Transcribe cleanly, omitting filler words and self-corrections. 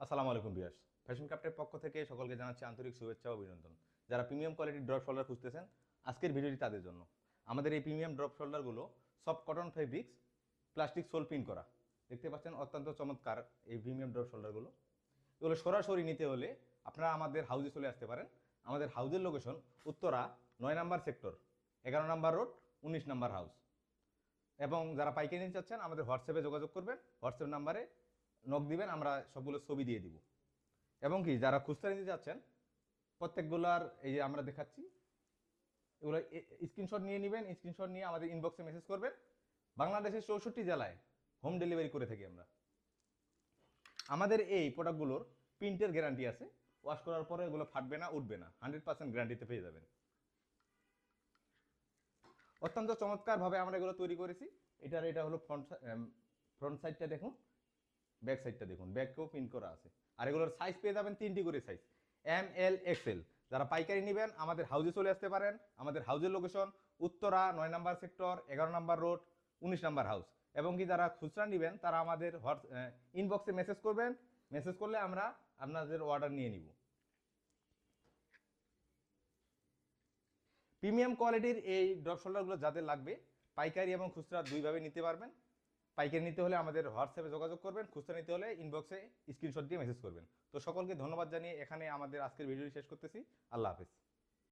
আসসালামু আলাইকুম viewers, fashion ক্রাফটের পক্ষ থেকে সকলকে জানাচ্ছি আন্তরিক শুভেচ্ছা ও অভিনন্দন। যারা প্রিমিয়াম কোয়ালিটির ড্রপ শোল্ডার খুঁজতেছেন, আজকের ভিডিওটি তাদের জন্য। আমাদের এই প্রিমিয়াম ড্রপ শোল্ডারগুলো soft cotton fabrics, plastic sole print করা। দেখতে পাচ্ছেন অত্যন্ত চমৎকার এই প্রিমিয়াম ড্রপ শোল্ডারগুলো। এগুলো সরাসরি নিতে হলে আপনারা আমাদের হাউজে চলে আসতে পারেন। আমাদের হাউজের লোকেশন উত্তরা 9 নম্বর সেক্টর, 11 নম্বর রোড, 19 নম্বর হাউস। এবং যারা পাইকারি নিতে চাচ্ছেন আমাদের হোয়াটসঅ্যাপে যোগাযোগ করবেন, হোয়াটসঅ্যাপ নাম্বারে নক দিবেন, আমরা সবগুলো ছবি দিয়ে দিব। এবং কি যারা খুচরা নিতে যাচ্ছেন প্রত্যেকগুলার এই যে আমরা দেখাচ্ছি, এগুলো স্ক্রিনশট নিয়ে নেবেন। স্ক্রিনশট নিয়ে আমাদের ইনবক্সে মেসেজ করবেন। বাংলাদেশের 64 জেলায় হোম ডেলিভারি করে থাকি আমরা। আমাদের এই প্রোডাক্টগুলোর প্রিন্টের গ্যারান্টি আছে, ওয়াশ করার পরে এগুলো ফাটবে না, উঠবে না, 100% গ্যারান্টিতে পেয়ে যাবেন। অত্যন্ত চমৎকারভাবে আমরা এগুলো তৈরি করেছি। এটা হলো ফ্রন্ট সাইডটা দেখুন, ব্যাক সাইডটা দেখুন, ব্যাককেও প্রিন্ট করা আছে। আর এগুলোর সাইজ পেয়ে যাবেন 3টি করে সাইজ, ML XL। যারা পাইকারি নেবেন আমাদের হাউজে চলে আসতে পারেন। আমাদের হাউজের লোকেশন উত্তরা 9 নম্বর সেক্টর, 11 নম্বর রোড, 19 নম্বর হাউস। এবং কি যারা খুচরা নেবেন তারা আমাদের ইনবক্সে মেসেজ করবেন। মেসেজ করলে আমরা আপনাদের অর্ডার নিয়ে নিব। প্রিমিয়াম কোয়ালিটির এই ড্রপ শোল্ডারগুলো যাদের লাগবে, পাইকারি এবং খুচরা দুইভাবে নিতে পারবেন। পাইকারি নিতে হলে আমাদের হোয়াটসঅ্যাপে যোগাযোগ করবেন, খুচরা নিতে হলে ইনবক্সে স্ক্রিনশট দিয়ে মেসেজ করবেন। তো সকলকে ধন্যবাদ জানিয়ে এখানে আমাদের আজকের ভিডিওটি শেষ করতেছি। আল্লাহ হাফেজ।